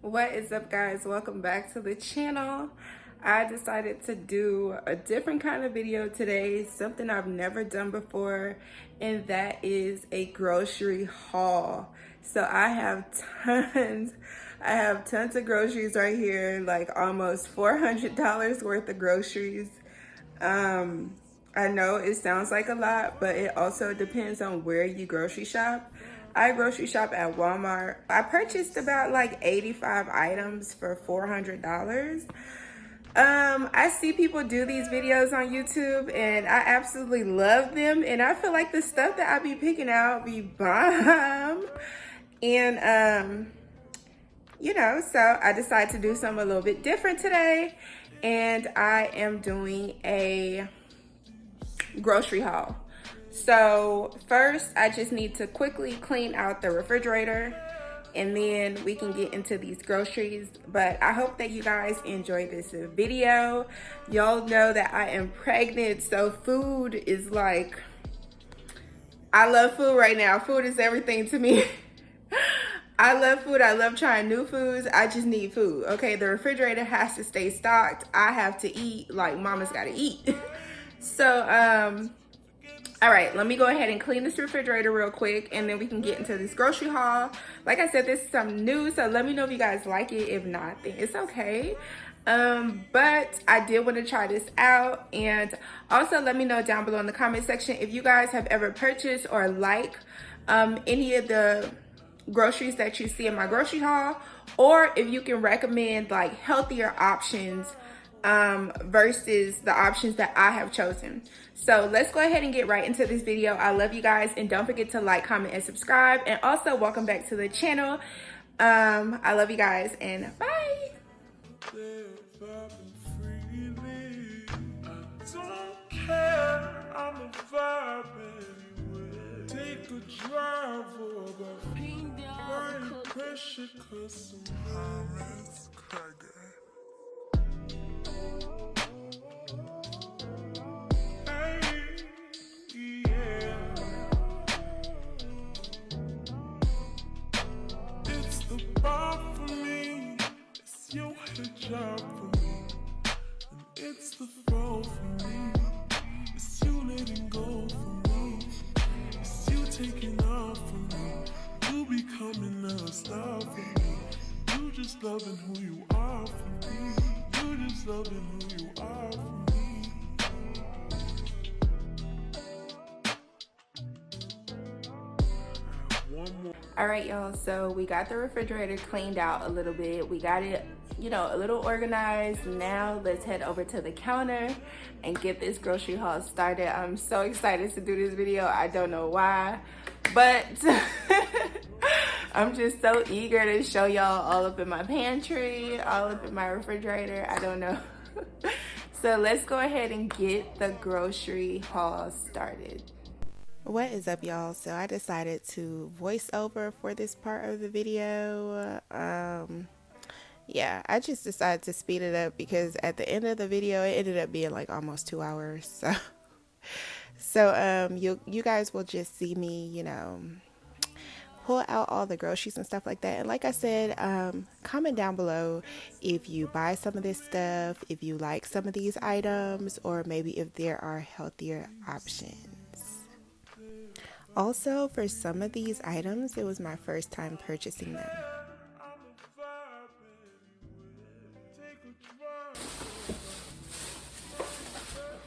What is up, guys? Welcome back to the channel. I decided to do a different kind of video today, something I've never done before, and that is a grocery haul. So I have tons of groceries right here, like almost $400 worth of groceries. I know it sounds like a lot, but it also depends on where you grocery shop. I grocery shop at Walmart. I purchased about like 85 items for $400. I see people do these videos on YouTube and I absolutely love them. And I feel like the stuff that I be picking out be bomb. And, so I decided to do something a little bit different today. And I am doing a grocery haul. So first, I just need to quickly clean out the refrigerator and then we can get into these groceries. But I hope that you guys enjoy this video. Y'all know that I am pregnant, so food is like, I love food right now. Food is everything to me. I love food. I love trying new foods. I just need food. Okay, the refrigerator has to stay stocked. I have to eat like mama's gotta eat. So, all right, let me go ahead and clean this refrigerator real quick and then we can get into this grocery haul. Like I said, this is something new, so let me know if you guys like it. If not, then it's okay. But I did want to try this out, and also let me know down below in the comment section if you guys have ever purchased or like any of the groceries that you see in my grocery haul, or if you can recommend like healthier options versus the options that I have chosen. So let's go ahead and get right into this video. I love you guys, and don't forget to like, comment, and subscribe, and also welcome back to the channel. I love you guys, and bye. Take a drive over my pressure, 'cause sometimes cracker. It's the bar for me, it's your hijab for me, and it's the fall for me, it's you letting go for me, it's you taking off for me, you becoming a star for me, you just loving who you are for me, you just loving who you are for me. All right, y'all, so we got the refrigerator cleaned out a little bit. We got it, a little organized. Now let's head over to the counter and get this grocery haul started. I'm so excited to do this video. I don't know why, but I'm just so eager to show y'all all up in my pantry, all up in my refrigerator. I don't know. So let's go ahead and get the grocery haul started. What is up, y'all? So I decided to voice over for this part of the video. Yeah, I just decided to speed it up because at the end of the video it ended up being like almost 2 hours. So you guys will just see me, pull out all the groceries and stuff like that. And like I said, comment down below if you buy some of this stuff, if you like some of these items, or maybe if there are healthier options. Also, for some of these items, it was my first time purchasing them.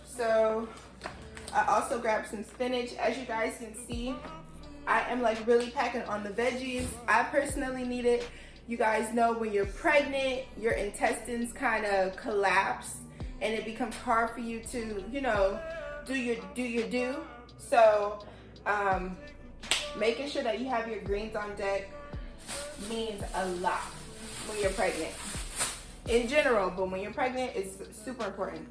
So, I also grabbed some spinach. As you guys can see, I am like really packing on the veggies. I personally need it. You guys know when you're pregnant, your intestines kind of collapse and it becomes hard for you to, do your do. So, making sure that you have your greens on deck means a lot when you're pregnant in general, but when you're pregnant it's super important.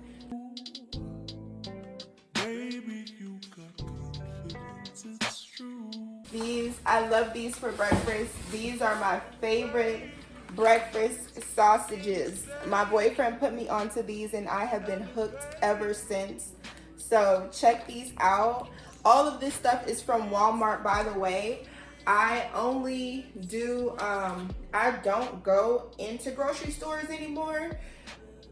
I love these for breakfast. These are my favorite breakfast sausages. My boyfriend put me onto these and I have been hooked ever since. So check these out. All of this stuff is from Walmart, by the way. I only do, I don't go into grocery stores anymore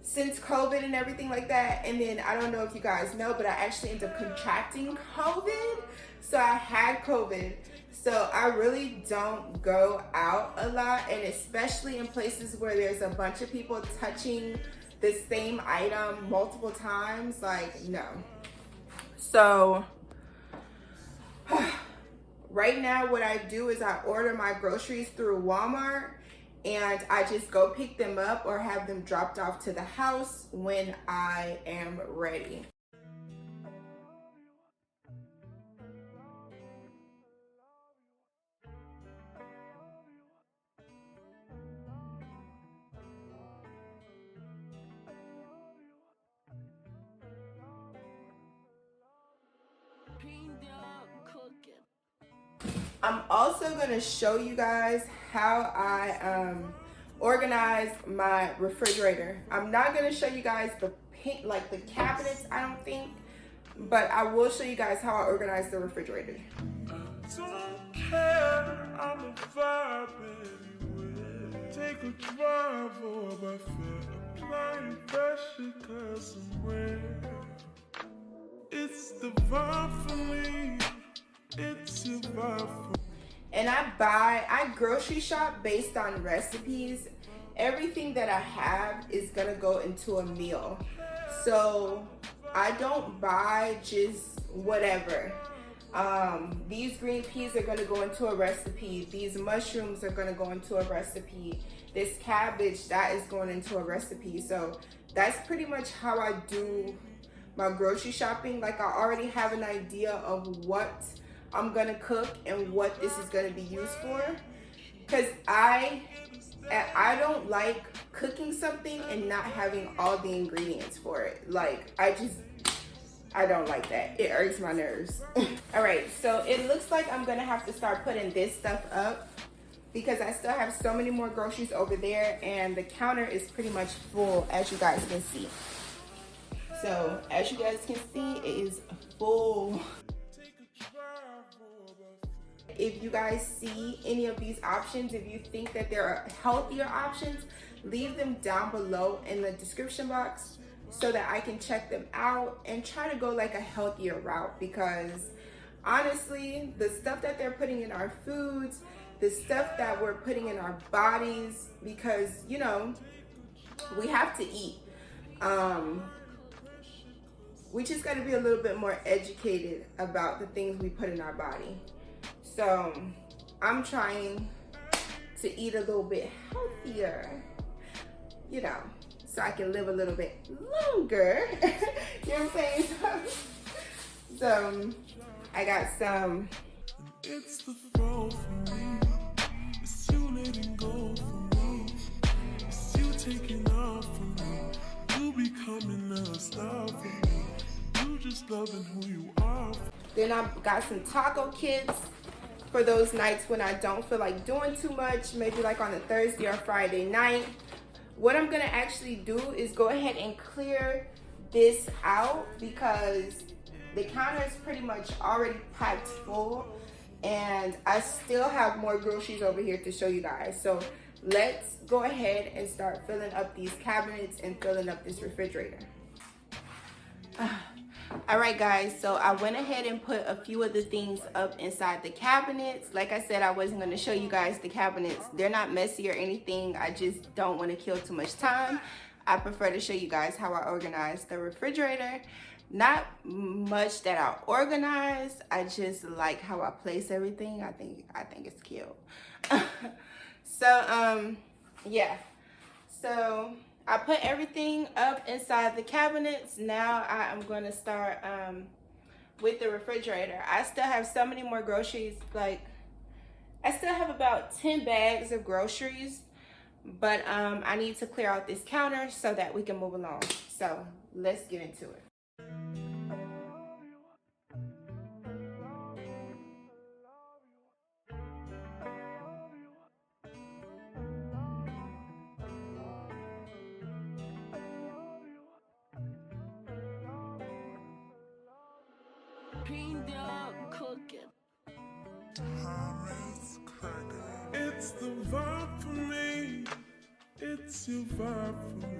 since COVID and everything like that. And then I don't know if you guys know, but I actually ended up contracting COVID. So I had COVID. So I really don't go out a lot, and especially in places where there's a bunch of people touching the same item multiple times, like no. So right now what I do is I order my groceries through Walmart, and I just go pick them up or have them dropped off to the house when I am ready. I'm also gonna show you guys how I organize my refrigerator. I'm not gonna show you guys the paint, like the cabinets, I don't think, but I will show you guys how I organize the refrigerator. Don't care, I'm a vibe anyway. Take a drive over fair, applying pressure cause I'm rare. It's the vibe for me. It's a vibe for me. And I grocery shop based on recipes. Everything that I have is gonna go into a meal. So I don't buy just whatever. These green peas are gonna go into a recipe. These mushrooms are gonna go into a recipe. This cabbage, that is going into a recipe. So that's pretty much how I do my grocery shopping. Like I already have an idea of what I'm gonna cook and what this is gonna be used for. Cause I don't like cooking something and not having all the ingredients for it. Like I don't like that. It irks my nerves. All right, so it looks like I'm gonna have to start putting this stuff up because I still have so many more groceries over there, and the counter is pretty much full, as you guys can see. So as you guys can see, it is full. If you guys see any of these options, if you think that there are healthier options, leave them down below in the description box so that I can check them out and try to go like a healthier route. Because honestly, the stuff that they're putting in our foods, the stuff that we're putting in our bodies, because you know, we have to eat. We just got to be a little bit more educated about the things we put in our body. So I'm trying to eat a little bit healthier, you know, so I can live a little bit longer. You know what I'm saying? So I got some. It's the flow for me. It's you letting go for me. It's you taking off for me. You becoming a star for me. You just loving who you are. Then I got some taco kits for those nights when I don't feel like doing too much, maybe like on a Thursday or Friday night. What I'm gonna actually do is go ahead and clear this out because the counter is pretty much already packed full, and I still have more groceries over here to show you guys. So let's go ahead and start filling up these cabinets and filling up this refrigerator. All right guys, so I went ahead and put a few of the things up inside the cabinets. Like I said, I wasn't going to show you guys the cabinets. They're not messy or anything. I just don't want to kill too much time. I prefer to show you guys how I organize the refrigerator. Not much that I organize. I just like how I place everything. I think it's cute. So yeah. So I put everything up inside the cabinets. Now I am going to start with the refrigerator. I still have so many more groceries. Like I still have about 10 bags of groceries, but I need to clear out this counter so that we can move along. So let's get into it. It's your vibe for me.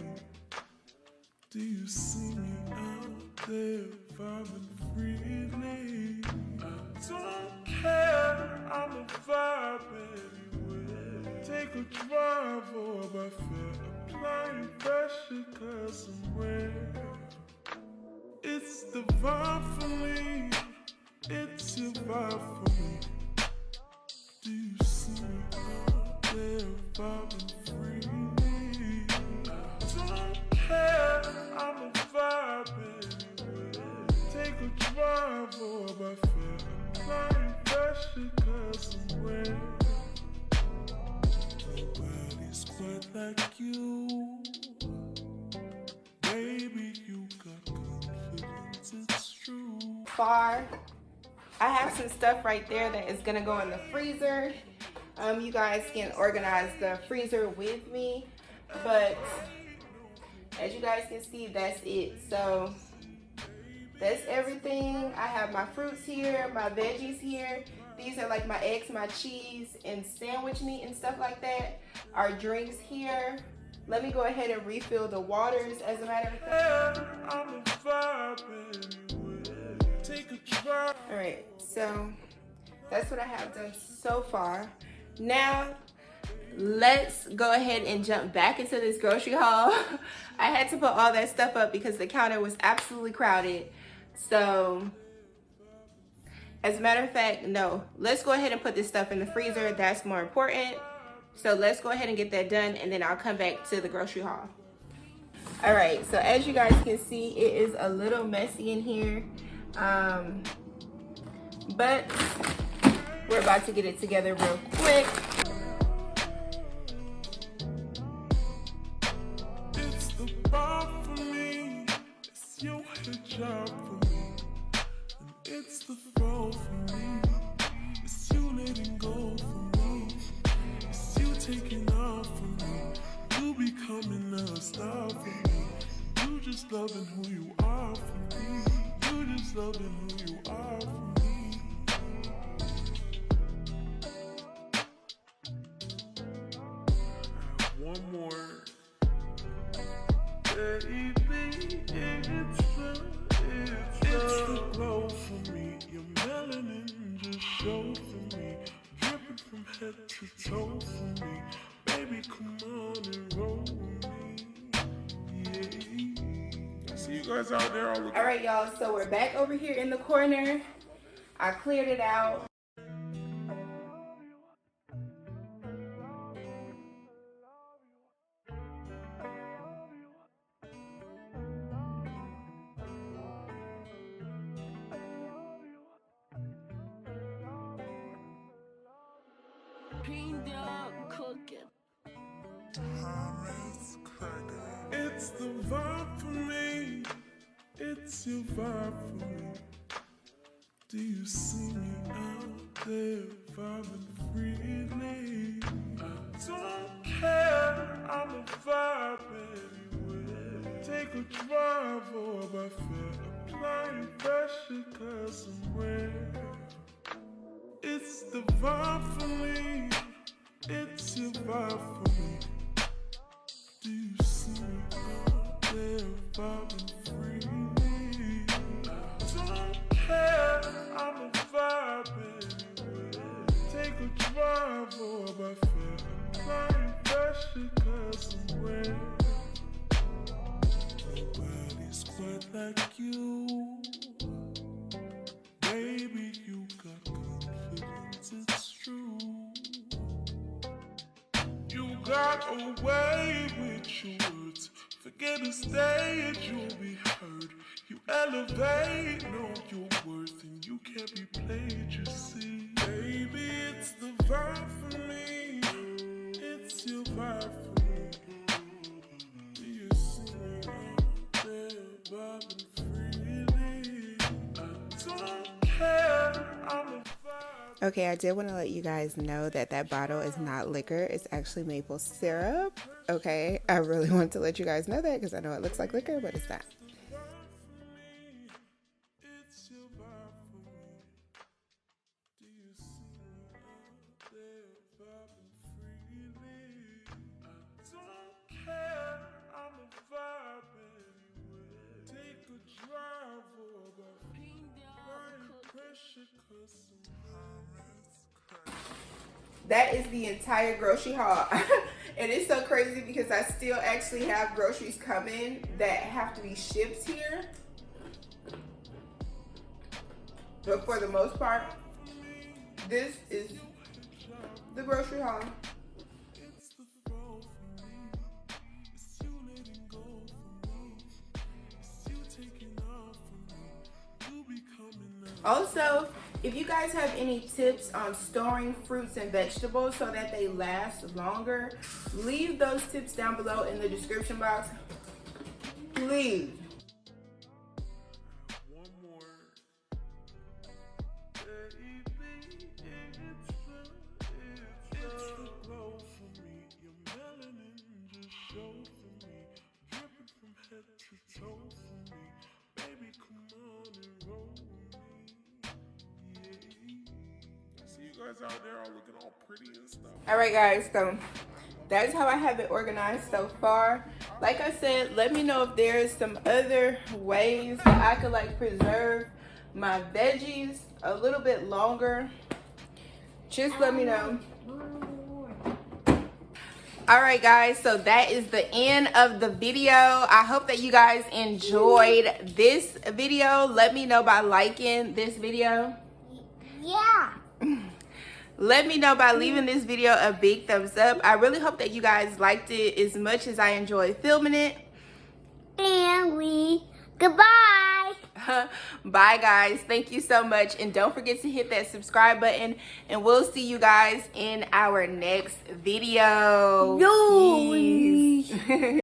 Do you see me out there vibing freely? I don't care, I'm a vibe anyway. Take a drive or by fair, applying pressure cause I'm rare. It's the vibe for me, it's your vibe for me. Do you see me out there vibing freely? I don't care, I'm a vibe anyway. Take a drive or by fair, applying pressure cause I'm rare. Nobody's quite like you. Baby, you got confidence, it's true. Far. I have some stuff right there that is gonna go in the freezer. You guys can organize the freezer with me, but as you guys can see, that's it. So that's everything. I have my fruits here, my veggies here. These are like my eggs, my cheese, and sandwich meat and stuff like that. Our drinks here. Let me go ahead and refill the waters as a matter of fact. All right, so that's what I have done so far. Now, let's go ahead and jump back into this grocery haul. I had to put all that stuff up because the counter was absolutely crowded. So, as a matter of fact, no. Let's go ahead and put this stuff in the freezer. That's more important. So let's go ahead and get that done, and then I'll come back to the grocery haul. All right, so as you guys can see, it is a little messy in here. But we're about to get it together real quick. It's the bar for me, it's your hijab for me, and it's the fall for me, it's you letting go for me, it's you taking off for me, you becoming a star for me, you just loving who you are for me, you just loving who you are for me. One more. Baby, it's the glow for me. Your melanin just showed for me. Dripping from head to toe for me. Baby, come on and roll with me. Yeah. See you guys out there. All right, y'all. So we're back over here in the corner. I cleared it out. It's the vibe for me. It's your vibe for me. Do you see me out there vibing freely? I don't care, I'm a vibe anyway. Take a drive or by fair, applying pressure cause I'm rare. It's the vibe for me, it's your vibe for me. Do you see me out there vibing freely? I don't care, I'm a vibe anyway. Take a drive or by fair, applying pressure cause I'm rare. Nobody's quite like you. Baby, you got confidence, it's true. You got away with your words. Forget the stage, you'll be heard. You elevate, know your worth, and you can't be played, you see. Baby, it's the vibe for me. It's your vibe for me. Do you see me out there vibing freely? I don't care, I'm a vibe. Okay, I did want to let you guys know that that bottle is not liquor. It's actually maple syrup. Okay, I really want to let you guys know that because I know it looks like liquor, but it's not. That is the entire grocery haul. And it's so crazy because I still actually have groceries coming that have to be shipped here. But for the most part, this is the grocery haul. Also, if you guys have any tips on storing fruits and vegetables so that they last longer, leave those tips down below in the description box. Please. Out there all looking all pretty and stuff. All right, guys, so that's how I have it organized so far. Like I said, let me know if there's some other ways that I could like preserve my veggies a little bit longer. Just let me know. All right, guys, so that is the end of the video. I hope that you guys enjoyed this video. Let me know by liking this video. Yeah. Let me know by leaving this video a big thumbs up. I really hope that you guys liked it as much as I enjoyed filming it. And goodbye. Bye, guys. Thank you so much. And don't forget to hit that subscribe button. And we'll see you guys in our next video. Peace.